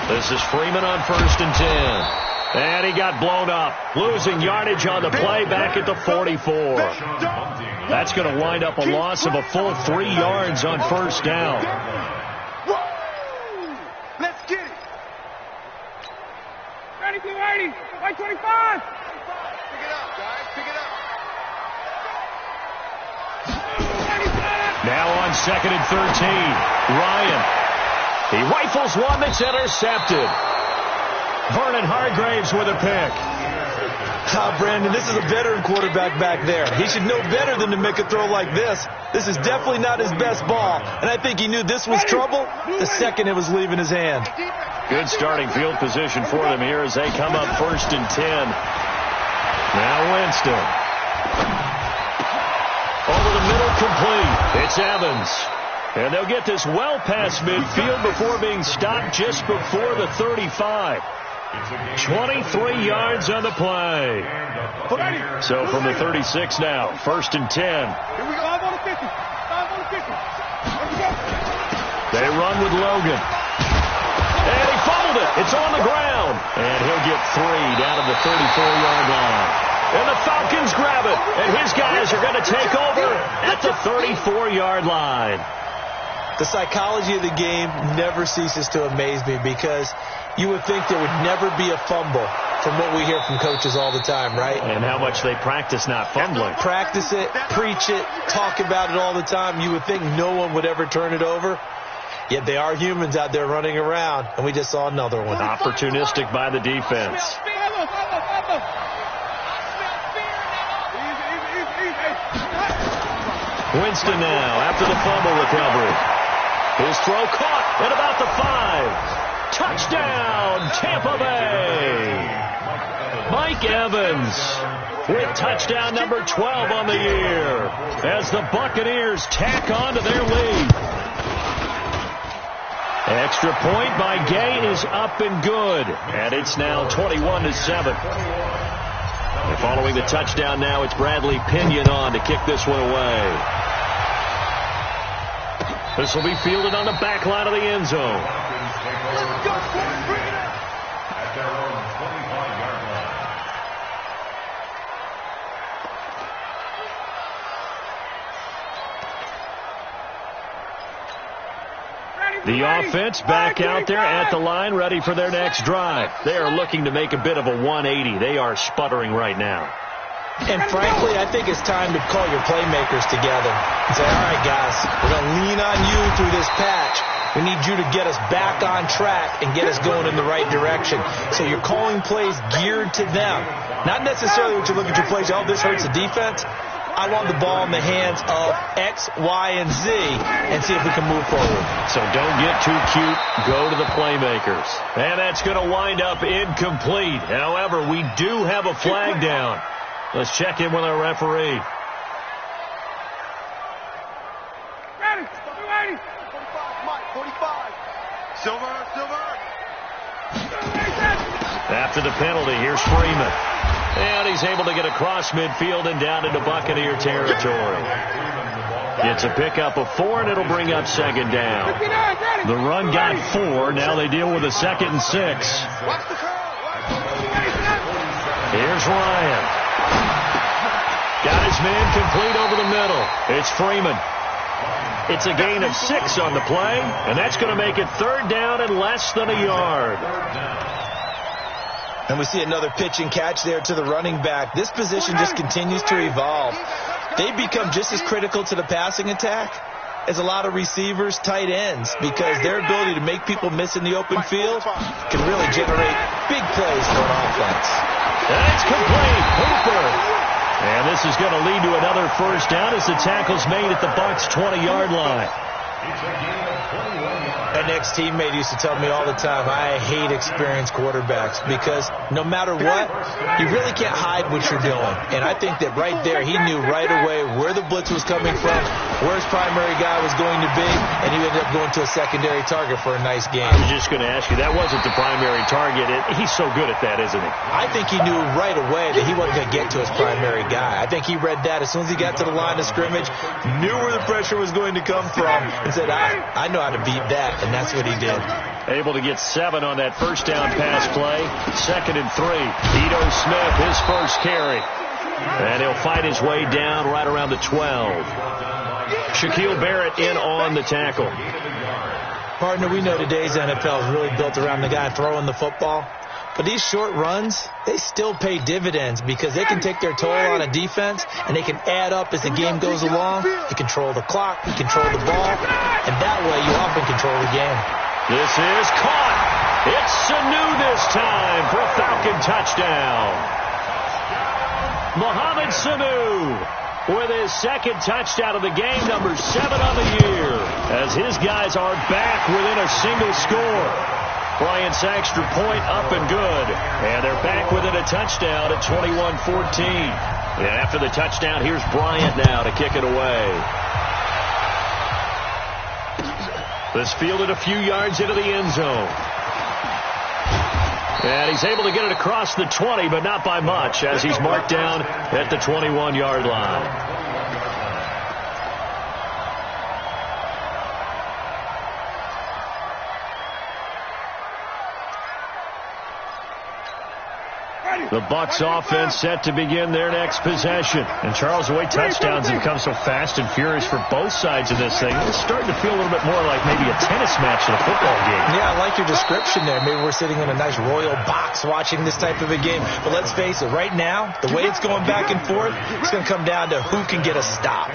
This is Freeman on 1st and 10. And he got blown up, losing yardage on the play back at the 44. That's going to wind up a loss of a full 3 yards on 1st down. Let's get it. Ready, 280, 125. Pick it up, guys. Pick it up. Now on 2nd and 13, Ryan. He rifles one that's intercepted. Vernon Hargraves with a pick. Brandon, this is a veteran quarterback back there. He should know better than to make a throw like this. This is definitely not his best ball, and I think he knew this was trouble the second it was leaving his hand. Good starting field position for them here as they come up 1st and 10. Now Winston. Over the middle, complete. It's Evans. And they'll get this well past midfield before being stopped just before the 35. 23 yards on the play. So from the 36 now, 1st and 10. Here we go. 5 on the 50. 5 on the 50. Here we go. They run with Logan. And he fumbled it. It's on the ground. And he'll get 3 down to the 34-yard line. And the Falcons grab it. And his guys are going to take over at the 34-yard line. The psychology of the game never ceases to amaze me because you would think there would never be a fumble from what we hear from coaches all the time, right? And how much they practice not fumbling. Practice it, preach it, talk about it all the time. You would think no one would ever turn it over. Yet they are humans out there running around, and we just saw another one. Opportunistic by the defense. Winston now after the fumble recovery. His throw caught at about the 5. Touchdown, Tampa Bay. Mike Evans with touchdown number 12 on the year as the Buccaneers tack on to their lead. Extra point by Gay is up and good, and it's now 21-7. And following the touchdown now, it's Bradley Pinion on to kick this one away. This will be fielded on the back line of the end zone. Let's go, bring it up. At their own 25-yard line. The offense back out there at the line, ready for their next drive. They are looking to make a bit of a 180. They are sputtering right now. And frankly, I think it's time to call your playmakers together and say, all right, guys, we're going to lean on you through this patch. We need you to get us back on track and get us going in the right direction. So you're calling plays geared to them. Not necessarily what you look at your plays, oh, this hurts the defense. I want the ball in the hands of X, Y, and Z and see if we can move forward. So don't get too cute. Go to the playmakers. And that's going to wind up incomplete. However, we do have a flag down. Let's check in with our referee. Ready, 280. 45, Mike, 45. Silver. After the penalty, here's Freeman. And he's able to get across midfield and down into Buccaneer territory. It's a pickup of 4, and it'll bring up 2nd down. The run got 4. Now they deal with a 2nd and 6. Here's Ryan. Got his man complete over the middle. It's Freeman. It's a gain of 6 on the play, and that's going to make it 3rd down and less than a yard. And we see another pitch and catch there to the running back. This position just continues to evolve. They become just as critical to the passing attack as a lot of receivers, tight ends, because their ability to make people miss in the open field can really generate big plays for an offense. And it's complete. Hooper. And this is going to lead to another 1st down as the tackle's made at the Bucs' 20-yard line. An ex-teammate used to tell me all the time, I hate experienced quarterbacks because no matter what, you really can't hide what you're doing. And I think that right there, he knew right away where the blitz was coming from, where his primary guy was going to be, and he ended up going to a secondary target for a nice game. I was just going to ask you, that wasn't the primary target. He's so good at that, isn't he? I think he knew right away that he wasn't going to get to his primary guy. I think he read that as soon as he got to the line of scrimmage, knew where the pressure was going to come from, and said, I know how to beat that, and that's what he did. Able to get 7 on that first down pass play. 2nd and 3. Ito Smith, his first carry. And he'll fight his way down right around the 12. Shaquille Barrett in on the tackle. Partner, we know today's NFL is really built around the guy throwing the football. But these short runs, they still pay dividends because they can take their toll on a defense and they can add up as the game goes along. You control the clock, you control the ball, and that way you often control the game. This is caught. It's Sanu this time for a Falcon touchdown. Mohamed Sanu with his 2nd touchdown of the game, number 7 on the year, as his guys are back within a single score. Bryant's extra point up and good. And they're back within a touchdown at 21-14. And after the touchdown, here's Bryant now to kick it away. This fielded a few yards into the end zone. And he's able to get it across the 20, but not by much, as he's marked down at the 21-yard line. The Bucs offense set to begin their next possession. And Charles, the way touchdowns have come so fast and furious for both sides of this thing, it's starting to feel a little bit more like maybe a tennis match than a football game. Yeah, I like your description there. Maybe we're sitting in a nice royal box watching this type of a game. But let's face it, right now, the way it's going back and forth, it's going to come down to who can get a stop.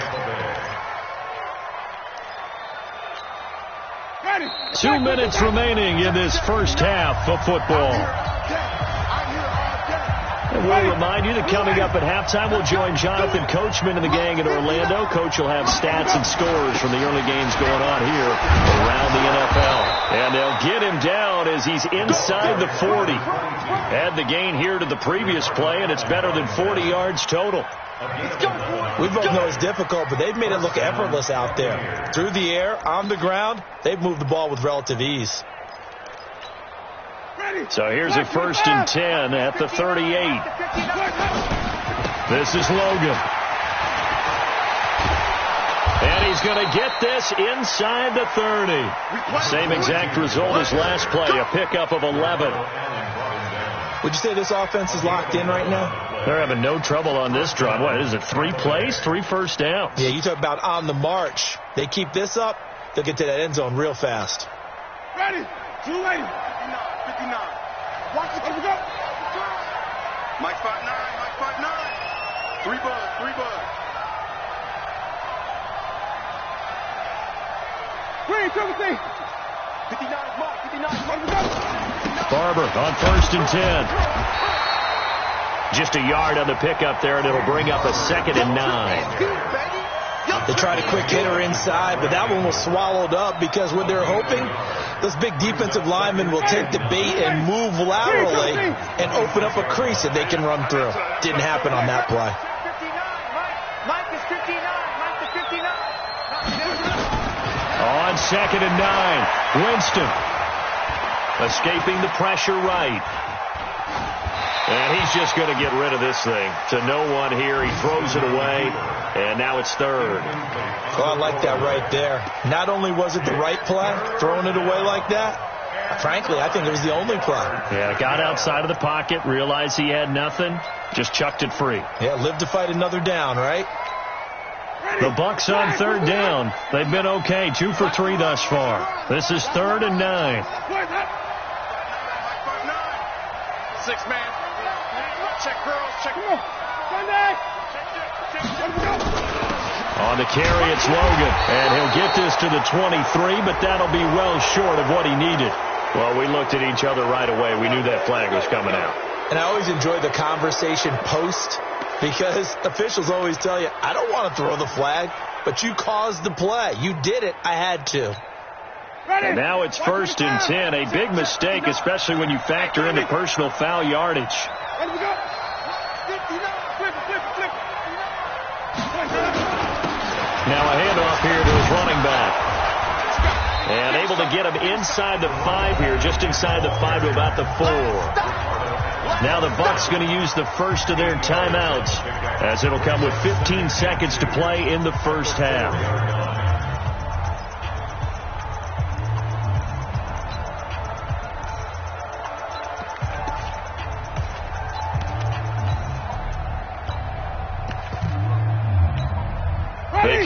2 minutes remaining in this first half of football. And we'll remind you that coming up at halftime, we'll join Jonathan Coachman and the gang in Orlando. Coach will have stats and scores from the early games going on here around the NFL. And they'll get him down as he's inside the 40. Add the gain here to the previous play, and it's better than 40 yards total. We both know it's difficult, but they've made it look effortless out there. Through the air, on the ground, they've moved the ball with relative ease. So here's a 1st and 10 at the 38. This is Logan. And he's going to get this inside the 30. Same exact result as last play, a pickup of 11. Would you say this offense is locked in right now? They're having no trouble on this drive. What is it, 3 plays, 3 first downs? Yeah, you talk about on the march. They keep this up, they'll get to that end zone real fast. Ready. 280. 59. Watch it. Let's go. Mike 5'9". Mike 5'9". 3 bud. 3 bud. 3, 59 Mike. 59. Let's go. Barber on 1st and 10. Just a yard on the pickup there, and it'll bring up a 2nd and 9. They tried a quick hitter inside, but that one was swallowed up because what they're hoping, those big defensive linemen will take the bait and move laterally and open up a crease that they can run through. Didn't happen on that play. Mike is 59. Mike is 59. On 2nd and 9, Winston escaping the pressure right. And he's just going to get rid of this thing to no one here. He throws it away, and now it's 3rd. Oh, I like that right there. Not only was it the right play, throwing it away like that, frankly, I think it was the only play. Yeah, got outside of the pocket, realized he had nothing, just chucked it free. Yeah, live to fight another down, right? The Bucs on 3rd down. They've been okay, 2 for 3 thus far. This is 3rd and 9. 6 man. Check girls. Check. Sunday. On the carry, it's Logan. And he'll get this to the 23, but that'll be well short of what he needed. Well, we looked at each other right away. We knew that flag was coming out. And I always enjoy the conversation post because officials always tell you, I don't want to throw the flag, but you caused the play. You did it. I had to. And now it's 1st and 10. A big mistake, especially when you factor in the personal foul yardage. Now a handoff here to his running back. And able to get him inside the 5 here, just inside the 5 to about the 4. Now the Bucs going to use the first of their timeouts, as it'll come with 15 seconds to play in the first half.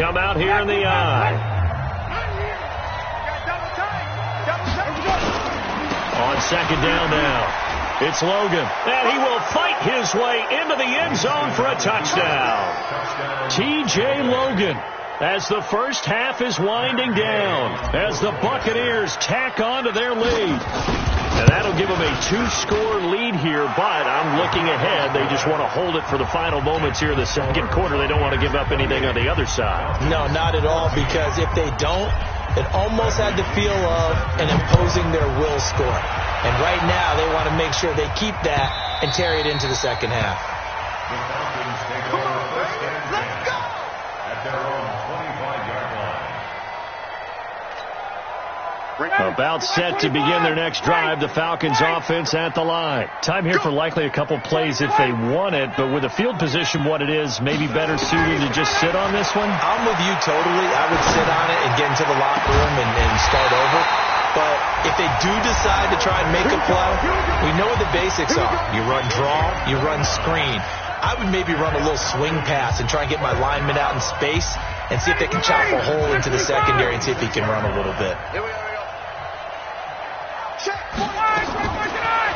come out here in the I. On second down now. It's Logan, and he will fight his way into the end zone for a touchdown. T.J. Logan, as the first half is winding down, as the Buccaneers tack on to their lead. And that'll give them a 2-score lead here, but I'm looking ahead. They just want to hold it for the final moments here in the second quarter. They don't want to give up anything on the other side. No, not at all, because if they don't, it almost had the feel of an imposing their will score. And right now, they want to make sure they keep that and carry it into the second half. The Falcons take over first and 10 at their own 25-yard line. About set to begin their next drive, the Falcons offense at the line. Time here for likely a couple plays if they want it, but with the field position what it is, maybe better suited to just sit on this one? I'm with you totally. I would sit on it and get into the locker room and start over. But if they do decide to try and make a play, we know what the basics are. You run draw, you run screen. I would maybe run a little swing pass and try and get my lineman out in space and see if they can chop a hole into the secondary and see if he can run a little bit.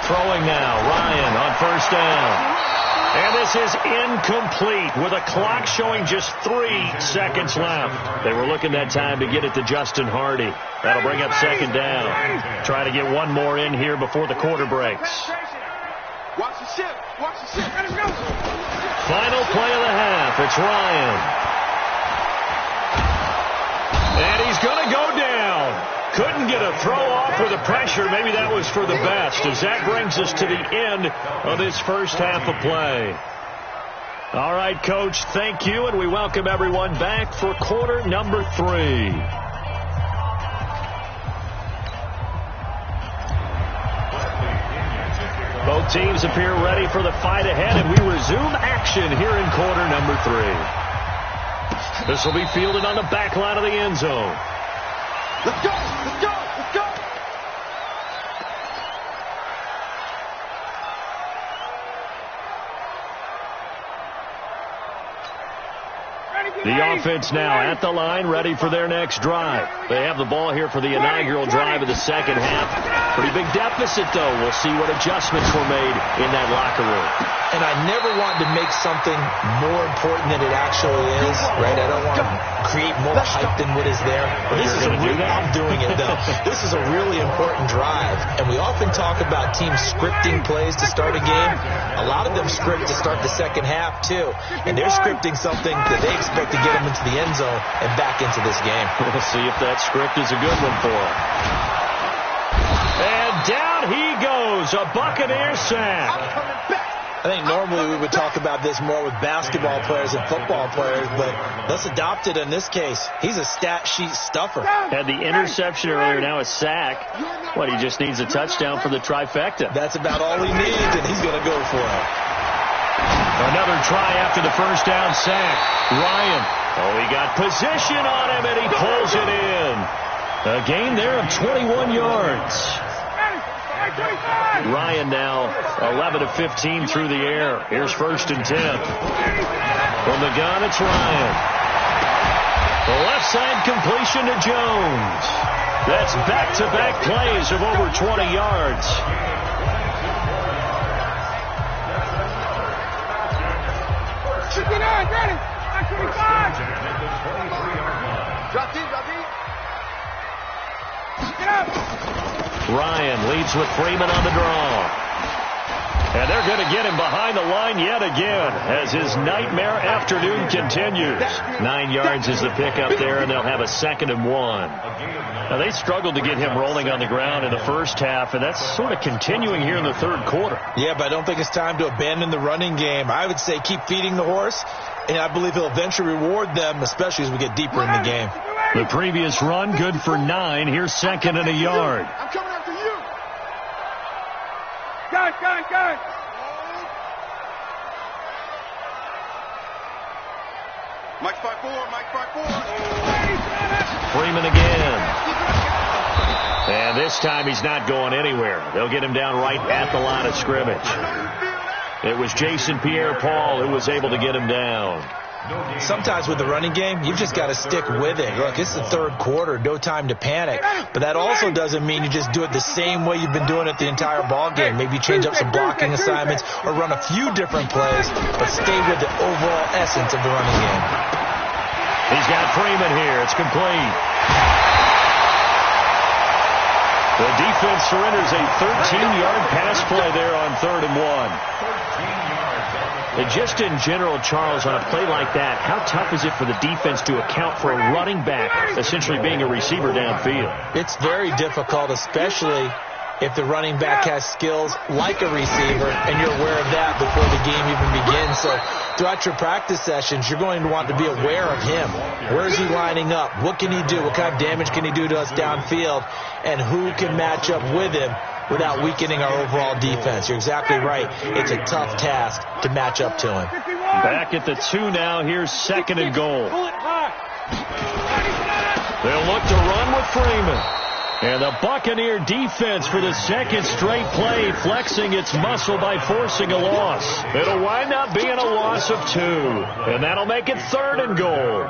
Throwing now, Ryan on first down. And this is incomplete with a clock showing just 3 seconds left. They were looking that time to get it to Justin Hardy. That'll bring up second down. Try to get one more in here before the quarter breaks. Watch the ship. Watch the ship. Let us go. Final play of the half. It's Ryan. And he's going to go down. Couldn't get a throw off with the pressure. Maybe that was for the best, as that brings us to the end of this first half of play. All right, Coach, thank you, and we welcome everyone back for quarter number 3. Both teams appear ready for the fight ahead, and we resume action here in quarter number 3. This will be fielded on the back line of the end zone. Let's go. Let's go. Let's go. The offense now at the line, ready for their next drive. They have the ball here for the inaugural drive of the second half. Pretty big deficit, though. We'll see what adjustments were made in that locker room. And I never want to make something more important than it actually is, right? I don't want to create more hype than what is there. But this is I'm doing it, though. This is a really important drive. And we often talk about teams scripting plays to start a game. A lot of them script to start the second half, too. And they're scripting something that they expect to get them into the end zone and back into this game. We'll see if that script is a good one for them. And down he goes, a Buccaneer sack. I think normally we would talk about this more with basketball players and football players, but let's adopt it in this case. He's a stat sheet stuffer. Had the interception earlier, now a sack. What, he just needs a touchdown for the trifecta. That's about all he needs, and he's going to go for it. Another try after the first down sack. Ryan. Oh, he got position on him, and he pulls it in. A gain there of 21 yards. Ryan now 11 of 15 through the air. Here's first and 10. From the gun, it's Ryan. The left side completion to Jones. That's back-to-back plays of over 20 yards. Ryan leads with Freeman on the draw. And they're going to get him behind the line yet again as his nightmare afternoon continues. 9 yards is the pickup there, and they'll have a 2nd and 1. Now, they struggled to get him rolling on the ground in the first half, and that's sort of continuing here in the third quarter. Yeah, but I don't think it's time to abandon the running game. I would say keep feeding the horse, and I believe he'll eventually reward them, especially as we get deeper in the game. The previous run, good for 9. Here's 2nd and a yard. I'm coming after you. Gun. Mike 5-4, Mike 5-4. Freeman again. And this time he's not going anywhere. They'll get him down right at the line of scrimmage. It was Jason Pierre-Paul who was able to get him down. Sometimes with the running game, you've just got to stick with it. Look, it's the third quarter, no time to panic. But that also doesn't mean you just do it the same way you've been doing it the entire ball game. Maybe change up some blocking assignments or run a few different plays, but stay with the overall essence of the running game. He's got Freeman here. It's complete. The defense surrenders a 13-yard pass play there on 3rd and 1. And just in general, Charles, on a play like that, how tough is it for the defense to account for a running back essentially being a receiver downfield? It's very difficult, especially if the running back has skills like a receiver, and you're aware of that before the game even begins. So throughout your practice sessions, you're going to want to be aware of him. Where is he lining up? What can he do? What kind of damage can he do to us downfield? And who can match up with him without weakening our overall defense? You're exactly right. It's a tough task to match up to him. Back at the 2 now. Here's 2nd and goal. They'll look to run with Freeman. And the Buccaneer defense for the second straight play flexing its muscle by forcing a loss. It'll wind up being a loss of 2. And that'll make it 3rd and goal.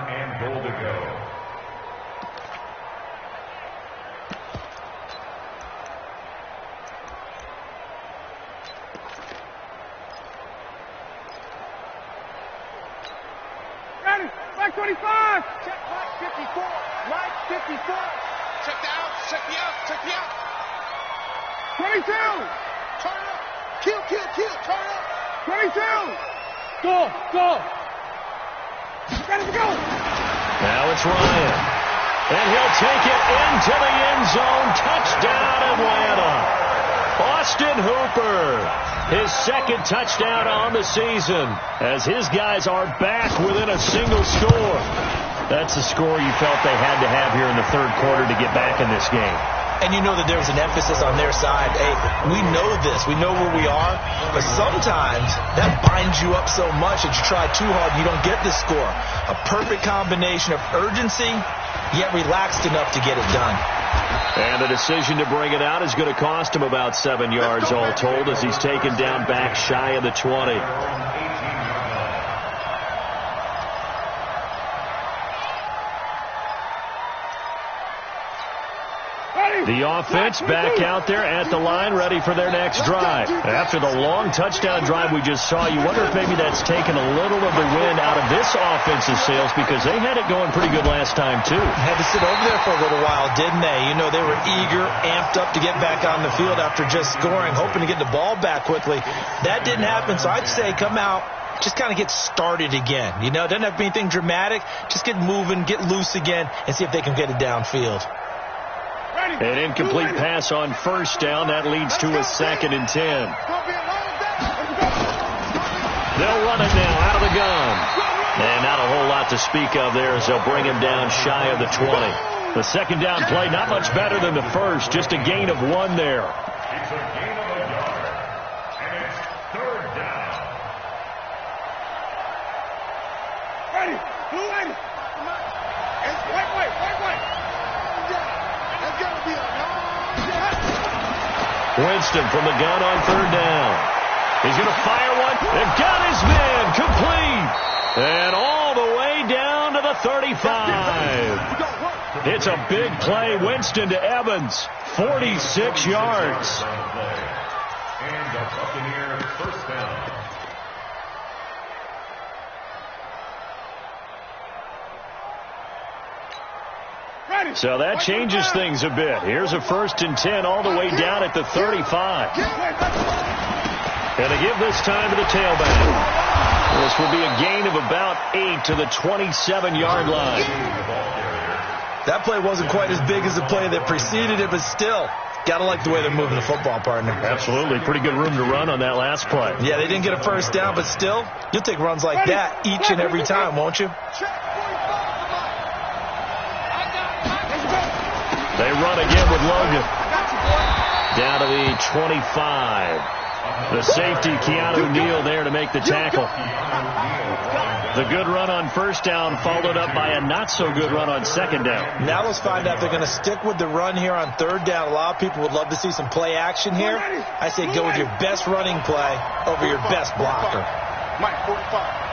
Mike 25. Check Mike 54. Mike 54. Check the out. Check the out. Check the out. 22. Turn up. Kill. Turn up. 22. Go. Ready to go. Now it's Ryan. And he'll take it into the end zone. Touchdown, Atlanta. Austin Hooper, his 2nd touchdown on the season, as his guys are back within a single score. That's the score you felt they had to have here in the 3rd quarter to get back in this game. And you know that there was an emphasis on their side. Hey, we know this. We know where we are. But sometimes that binds you up so much that you try too hard and you don't get the score. A perfect combination of urgency, yet relaxed enough to get it done. And the decision to bring it out is going to cost him about 7 yards all told, as he's taken down back shy of the 20. The offense back out there at the line, ready for their next drive. After the long touchdown drive we just saw, you wonder if maybe that's taken a little of the wind out of this offense's sails, because they had it going pretty good last time, too. Had to sit over there for a little while, didn't they? You know, they were eager, amped up to get back on the field after just scoring, hoping to get the ball back quickly. That didn't happen, so I'd say come out, just kind of get started again. You know, it doesn't have to be anything dramatic. Just get moving, get loose again, and see if they can get it downfield. An incomplete pass on 1st down. That leads to a 2nd and 10. They'll run it now out of the gun. And not a whole lot to speak of there, as they'll bring him down shy of the 20. The 2nd down play, not much better than the first. Just a gain of 1 there. It's a gain of a yard. And it's 3rd down. Ready. Blue ready. Wait. Winston from the gun on 3rd down. He's going to fire one. They've got his man complete. And all the way down to the 35. It's a big play. Winston to Evans. 46 yards. And the Buccaneers 1st down. So that changes things a bit. Here's a 1st and 10 all the way down at the 35. And they give this time to the tailback. This will be a gain of about 8 to the 27-yard line. That play wasn't quite as big as the play that preceded it, but still, got to like the way they're moving the football, partner. Absolutely. Pretty good room to run on that last play. Yeah, they didn't get a 1st down, but still, you'll take runs like that each and every time, won't you? They run again with Logan. Down to the 25. The safety, Keanu Neal, there to make the tackle. The good run on 1st down followed up by a not-so-good run on 2nd down. Now let's find out if they're going to stick with the run here on 3rd down. A lot of people would love to see some play action here. I say go with your best running play over your best blocker. Mike 45.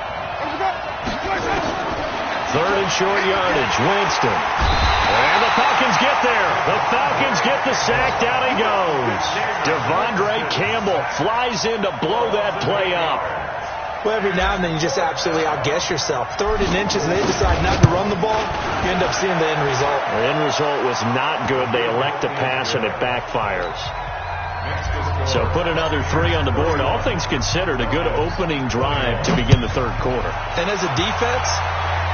Third and short yardage. Winston. And the Falcons get there. The Falcons get the sack. Down he goes. Devondre Campbell flies in to blow that play up. Well, every now and then you just absolutely outguess yourself. Third and inches, and they decide not to run the ball. You end up seeing the end result. The end result was not good. They elect to pass, and it backfires. So put another 3 on the board. All things considered, a good opening drive to begin the third quarter. And as a defense,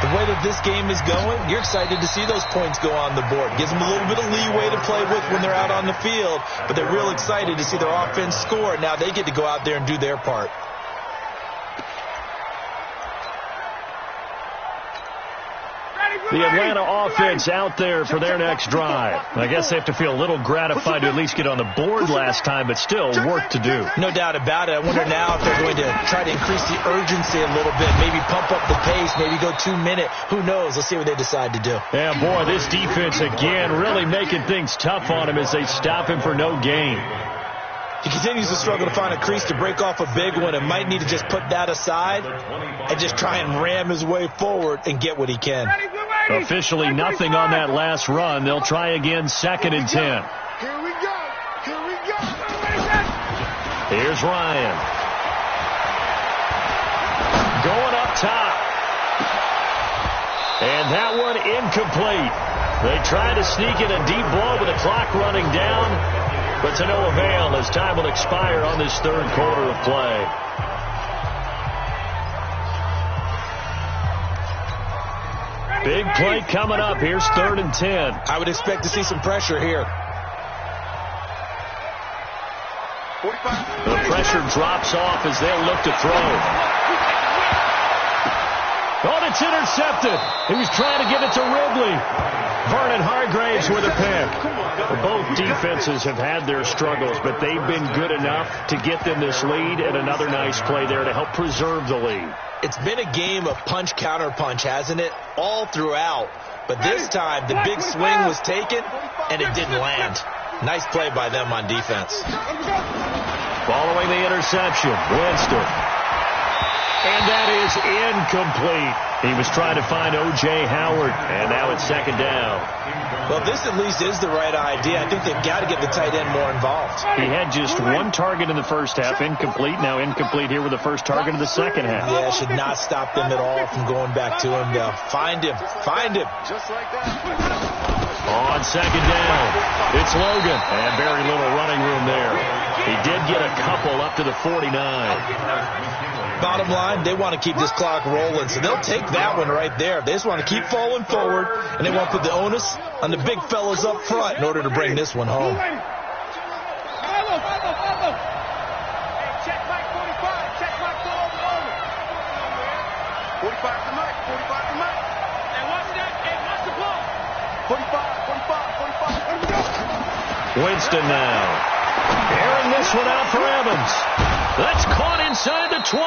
the way that this game is going, you're excited to see those points go on the board. Gives them a little bit of leeway to play with when they're out on the field, but they're real excited to see their offense score. Now they get to go out there and do their part. The Atlanta offense out there for their next drive. I guess they have to feel a little gratified to at least get on the board last time, but still work to do. No doubt about it. I wonder now if they're going to try to increase the urgency a little bit, maybe pump up the pace, maybe go 2 minute. Who knows? Let's see what they decide to do. Yeah, boy, this defense again really making things tough on him as they stop him for no gain. He continues to struggle to find a crease to break off a big one and might need to just put that aside and just try and ram his way forward and get what he can. Officially nothing on that last run. They'll try again, 2nd and 10. Here we go. Here we go. Here's Ryan. Going up top. And that one incomplete. They try to sneak in a deep blow with the clock running down, but to no avail as time will expire on this third quarter of play. Big play coming up. Here's 3rd and 10. I would expect to see some pressure here. The pressure drops off as they'll look to throw. Oh, it's intercepted. He was trying to get it to Ridley. Vernon Hargraves with a pick. Both defenses have had their struggles, but they've been good enough to get them this lead, and another nice play there to help preserve the lead. It's been a game of punch-counter-punch, hasn't it? All throughout. But this time, the big swing was taken, and it didn't land. Nice play by them on defense. Following the interception, Winston. And that is incomplete. He was trying to find O.J. Howard, and now it's 2nd down. Well, this at least is the right idea. I think they've got to get the tight end more involved. He had just 1 target in the first half, incomplete. Now incomplete here with the first target of the second half. Yeah, it should not stop them at all from going back to him. They'll find him. Find him. Just like that. On 2nd down, it's Logan. And very little running room there. He did get a couple up to the 49. Bottom line, they want to keep this clock rolling, so they'll take that one right there. They just want to keep falling forward, and they want to put the onus on the big fellas up front in order to bring this one home. Check Mike 45. Check Mike 45 to Mike. 45 to Mike. And watch that. And watch the ball. 45. Winston now. Airing this one out for Evans. That's caught inside the 20.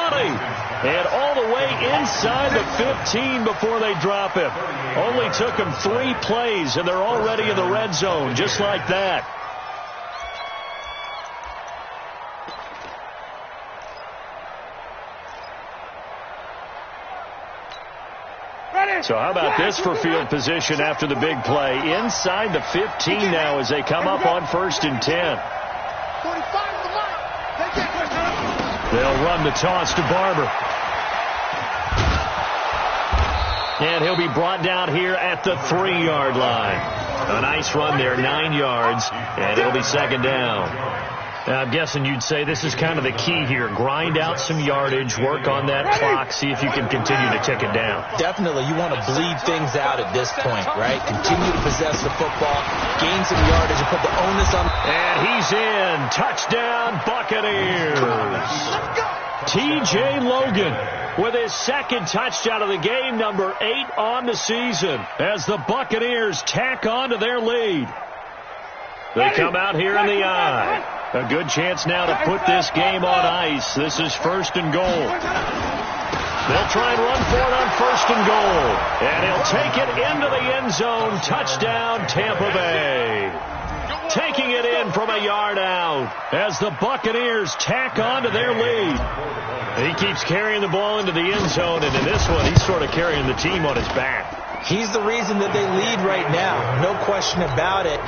And all the way inside the 15 before they drop him. Only took them 3 plays, and they're already in the red zone, just like that. So how about this for field position after the big play? Inside the 15 now as they come up on 1st and 10. They'll run the toss to Barber. And he'll be brought down here at the 3-yard line. A nice run there, 9 yards, and it'll be 2nd down. Now, I'm guessing you'd say this is kind of the key here. Grind out some yardage, work on that clock, see if you can continue to tick it down. Definitely, you want to bleed things out at this point, right? Continue to possess the football, gain some yardage, and put the onus on. And he's in. Touchdown, Buccaneers. T.J. Logan with his 2nd touchdown of the game, number 8 on the season, as the Buccaneers tack on to their lead. They come out here in the eye. A good chance now to put this game on ice. This is 1st and goal. They'll try and run for it on 1st and goal. And he'll take it into the end zone. Touchdown, Tampa Bay. Taking it in again from a yard out as the Buccaneers tack on to their lead. He keeps carrying the ball into the end zone, and in this one, he's sort of carrying the team on his back. He's the reason that they lead right now. No question about it.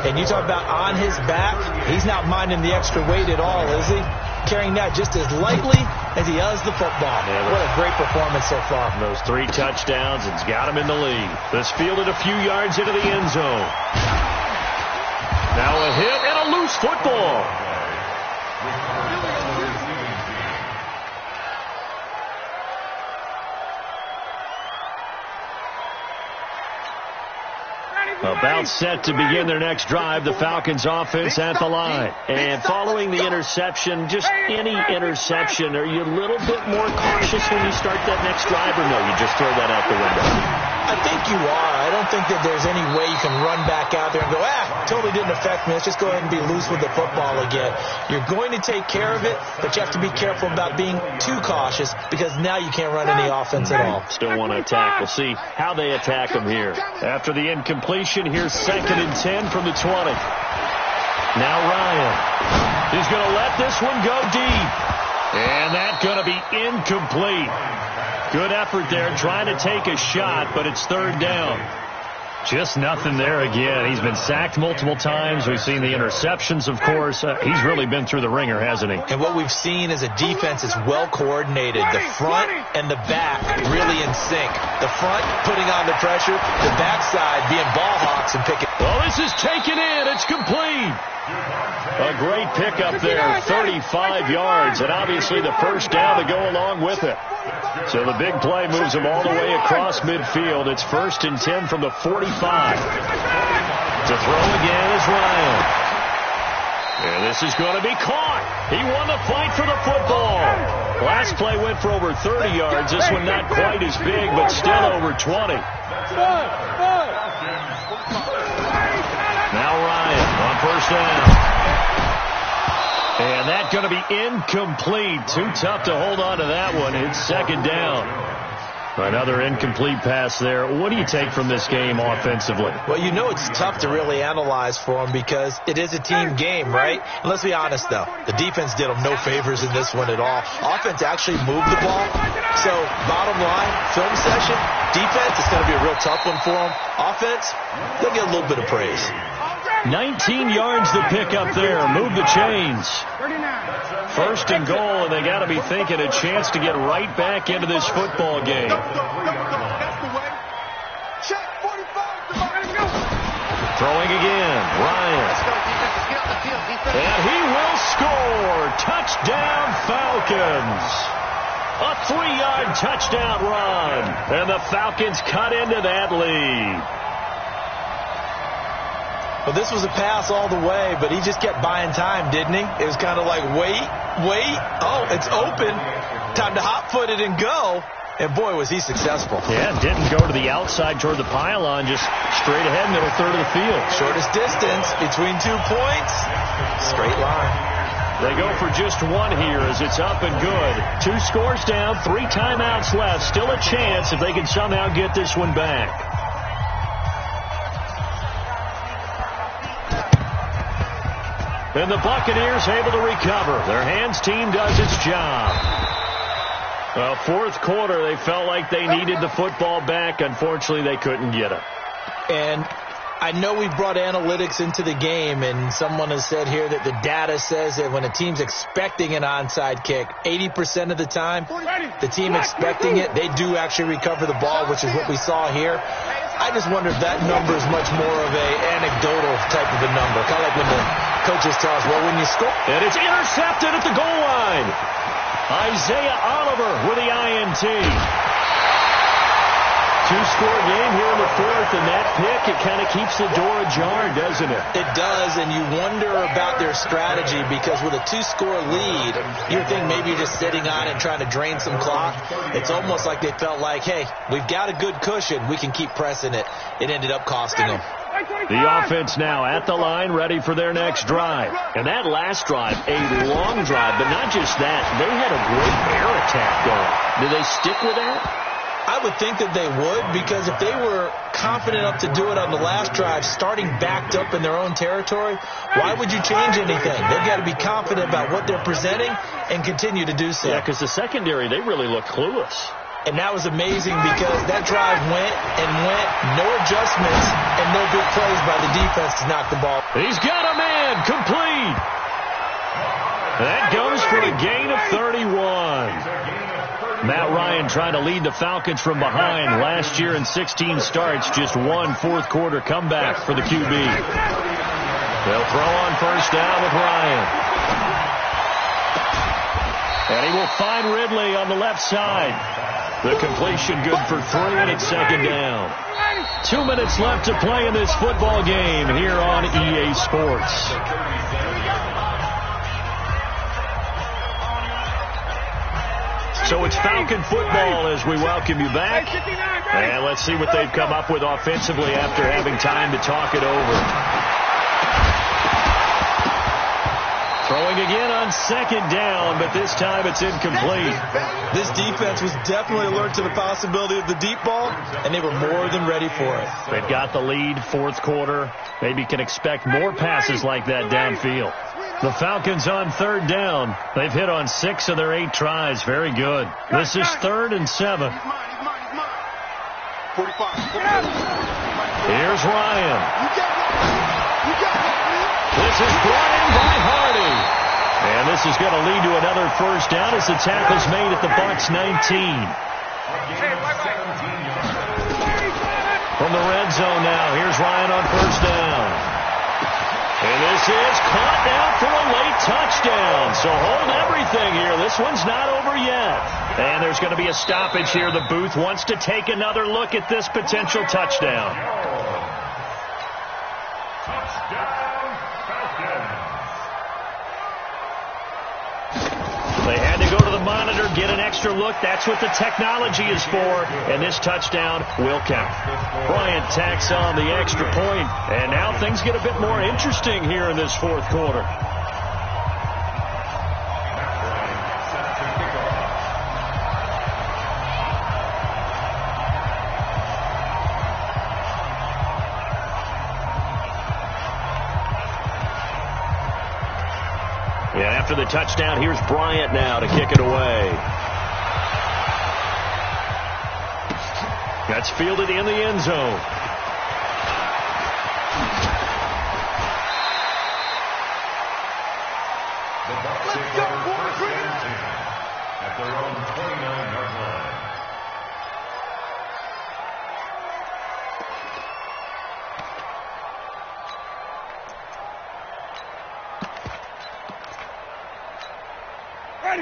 And you talk about on his back, he's not minding the extra weight at all, is he? Carrying that just as lightly as he does the football. Yeah, what a great performance so far. Those 3 touchdowns, it's got him in the lead. This fielded a few yards into the end zone. Now a hit and a loose football. About set to begin their next drive, the Falcons offense at the line. And following the interception, just any interception, are you a little bit more cautious when you start that next drive, or no, you just throw that out the window? I think you are. I don't think that there's any way you can run back out there and go, totally didn't affect me. Let's just go ahead and be loose with the football again. You're going to take care of it, but you have to be careful about being too cautious because now you can't run any offense at all. Still want to attack. We'll see how they attack them here. After the incompletion, here's 2nd and 10 from the 20. Now Ryan. He's going to let this one go deep. And that's going to be incomplete. Good effort there, trying to take a shot, but it's 3rd down. Just nothing there again. He's been sacked multiple times. We've seen the interceptions, of course. He's really been through the ringer, hasn't he? And what we've seen is a defense is well coordinated. The front and the back really in sync. The front putting on the pressure, the backside being ball hawks and picking. Well, this is taken in. It's complete. A great pickup there, 35 yards, and obviously the first down to go along with it. So the big play moves them all the way across midfield. It's 1st and 10 from the 45. To throw again is Ryan. And this is going to be caught. He won the fight for the football. Last play went for over 30 yards. This one not quite as big, but still over 20. Now Ryan on 1st down. And that's going to be incomplete. Too tough to hold on to that one. It's 2nd down. Another incomplete pass there. What do you take from this game offensively? Well, you know it's tough to really analyze for them because it is a team game, right? And let's be honest, though. The defense did them no favors in this one at all. Offense actually moved the ball. So, bottom line, film session, defense, it's going to be a real tough one for them. Offense, they'll get a little bit of praise. 19 yards to pick up there. Move the chains. 1st and goal, and they got to be thinking a chance to get right back into this football game. Throwing again, Ryan. And he will score. Touchdown, Falcons. A 3-yard touchdown run. And the Falcons cut into that lead. Well, this was a pass all the way, but he just kept buying time, didn't he? It was kind of like, wait. Oh, it's open. Time to hot-foot it and go. And, boy, was he successful. Yeah, didn't go to the outside toward the pylon, just straight ahead, middle third of the field. Shortest distance between 2 points. Straight line. They go for just one here as it's up and good. 2 scores down, 3 timeouts left. Still a chance if they can somehow get this one back. And the Buccaneers able to recover. Their hands team does its job. Well, 4th quarter, they felt like they needed the football back. Unfortunately, they couldn't get it. And I know we brought analytics into the game, and someone has said here that the data says that when a team's expecting an onside kick, 80% of the time, the team expecting it, they do actually recover the ball, which is what we saw here. I just wonder if that number is much more of a anecdotal type of a number. Kind of like when the coaches tell us, well, when you score. And it's intercepted at the goal line. Isaiah Oliver with the INT. 2-score game here in the 4th, and that pick, it kind of keeps the door ajar, doesn't it? It does, and you wonder about their strategy because with a 2-score lead, you think maybe you're just sitting on it and trying to drain some clock. It's almost like they felt like, hey, we've got a good cushion. We can keep pressing it. It ended up costing them. The offense now at the line, ready for their next drive. And that last drive, a long drive, but not just that. They had a great air attack going. Do they stick with that? I would think that they would, because if they were confident enough to do it on the last drive, starting backed up in their own territory, why would you change anything? They've got to be confident about what they're presenting and continue to do so. Yeah, because the secondary, they really look clueless. And that was amazing because that drive went and went, no adjustments and no big plays by the defense to knock the ball. He's got a man, complete. That goes for a gain of 31. Matt Ryan trying to lead the Falcons from behind. Last year in 16 starts, just one fourth-quarter comeback for the QB. They'll throw on first down with Ryan. And he will find Ridley on the left side. The completion good for 3, and it's second down. 2 minutes left to play in this football game here on EA Sports. So it's Falcon football as we welcome you back. And let's see what they've come up with offensively after having time to talk it over. Throwing again on second down, but this time it's incomplete. This defense was definitely alert to the possibility of the deep ball, and they were more than ready for it. They've got the lead, fourth quarter. Maybe can expect more passes like that downfield. The Falcons on third down. They've hit on 6 of their 8 tries. Very good. This is 3rd and 7. Here's Ryan. This is brought in by Hardy. And this is going to lead to another first down as the tackle's made at the Bucs 19. From the red zone now, here's Ryan on first down. And this is caught now for a late touchdown. So hold everything here. This one's not over yet. And there's going to be a stoppage here. The booth wants to take another look at this potential touchdown. They had to go to the monitor, get an extra look. That's what the technology is for. And this touchdown will count. Bryant tacks on the extra point. And now things get a bit more interesting here in this fourth quarter. And after the touchdown, here's Bryant now to kick it away. That's fielded in the end zone. Let's go, boys. At their own 29-yard line.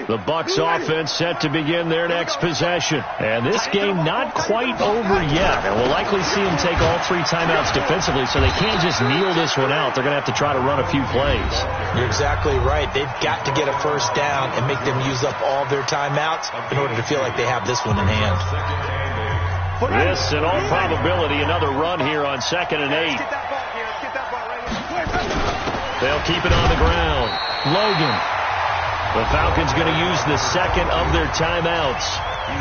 The Bucs offense set to begin their next possession. And this game not quite over yet. And we'll likely see them take all 3 timeouts defensively, so they can't just kneel this one out. They're going to have to try to run a few plays. You're exactly right. They've got to get a first down and make them use up all their timeouts in order to feel like they have this one in hand. This, in all probability, another run here on 2nd and 8. They'll keep it on the ground. Logan. The Falcons going to use the second of their timeouts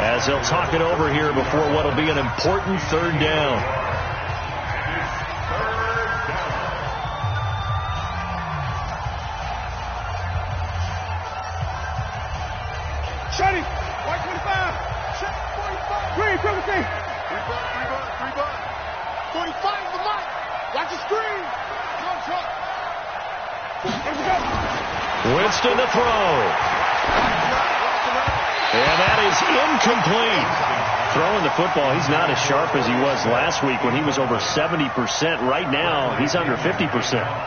as they'll talk it over here before what will be an important third down. Shut him. White 25. Shut 45. Green, triple T. 45 is the mark. Watch the screen. Let's go. Winston to throw. And that is incomplete. Throwing the football, he's not as sharp as he was last week when he was over 70%. Right now, he's under 50%.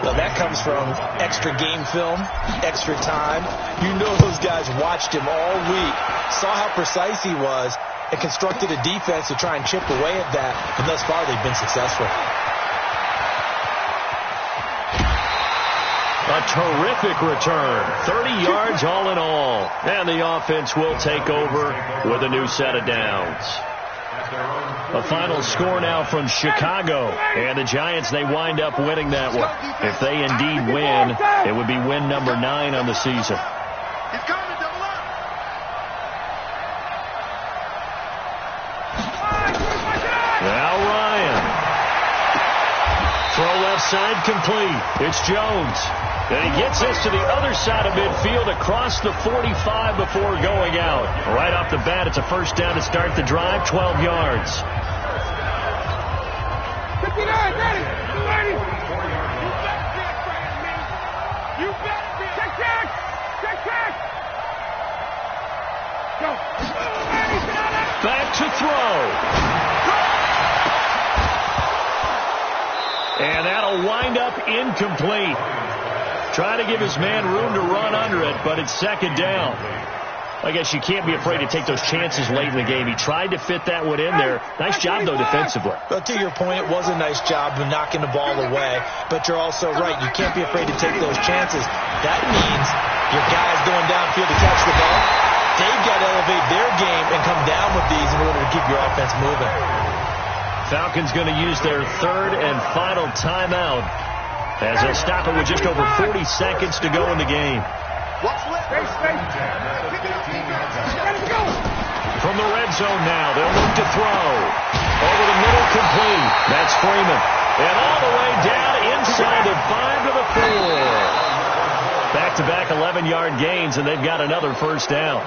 Well, that comes from extra game film, extra time. You know those guys watched him all week, saw how precise he was, and constructed a defense to try and chip away at that. And thus far, they've been successful. A terrific return. 30 yards all in all. And the offense will take over with a new set of downs. A final score now from Chicago. And the Giants, they wind up winning that one. If they indeed win, it would be win number 9 on the season. side complete. It's Jones. And he gets this to the other side of midfield across the 45 before going out. Right off the bat, it's a first down to start the drive, 12 yards. 59, ready, ready. You bet, check, check, check, check. Go. Back to throw. And that'll wind up incomplete. Trying to give his man room to run under it, but it's second down. I guess you can't be afraid to take those chances late in the game. He tried to fit that one in there. Nice job, though, defensively. But to your point, it was a nice job of knocking the ball away. But you're also right. You can't be afraid to take those chances. That means your guys going downfield to catch the ball, they've got to elevate their game and come down with these in order to keep your offense moving. Falcons going to use their third and final timeout as they'll stop it with just over 40 seconds to go in the game. From the red zone now, they'll look to throw. Over the middle, complete. That's Freeman. And all the way down inside the 5 to the 4. Back-to-back 11-yard gains, and they've got another first down.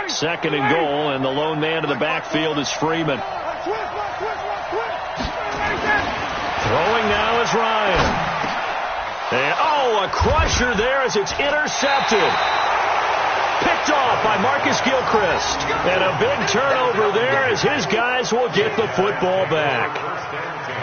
Second and goal, and the lone man to the backfield is Freeman. Throwing now is Ryan. And, a crusher there as it's intercepted. Picked off by Marcus Gilchrist. And a big turnover there as his guys will get the football back.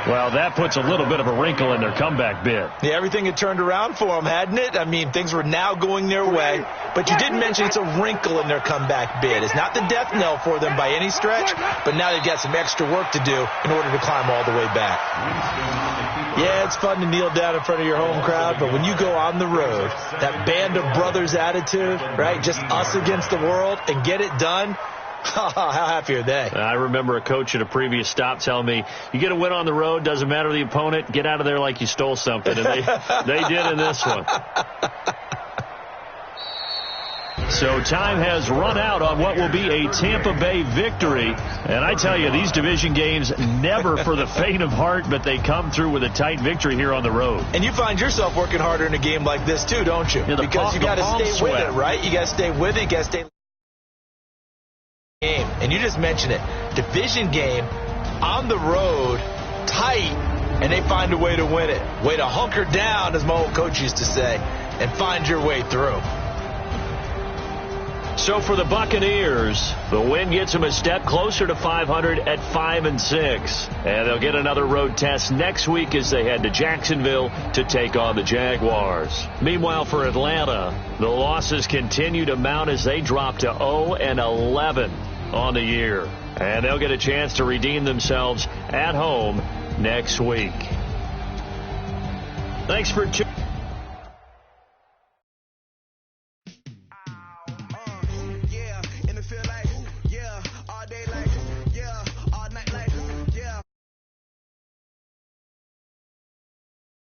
Well, that puts a little bit of a wrinkle in their comeback bid. Yeah, everything had turned around for them, hadn't it? I mean, things were now going their way. But you did mention it's a wrinkle in their comeback bid. It's not the death knell for them by any stretch, but now they've got some extra work to do in order to climb all the way back. Yeah, it's fun to kneel down in front of your home crowd, but when you go on the road, that band of brothers attitude, right, just us against the world, and get it done, how happy are they? I remember a coach at a previous stop telling me, you get a win on the road, doesn't matter the opponent, get out of there like you stole something. And they did in this one. So time has run out on what will be a Tampa Bay victory. And I tell you, these division games never for the faint of heart, but they come through with a tight victory here on the road. And you find yourself working harder in a game like this too, don't you? Yeah, because you got to stay with it, right? You got to stay with it. You got to stay game. And you just mentioned it. Division game on the road, tight, and they find a way to win it. Way to hunker down, as my old coach used to say, and find your way through. So for the Buccaneers, the win gets them a step closer to 500 at 5-6. And they'll get another road test next week as they head to Jacksonville to take on the Jaguars. Meanwhile, for Atlanta, the losses continue to mount as they drop to 0-11 on the year. And they'll get a chance to redeem themselves at home next week. Thanks for tuning in.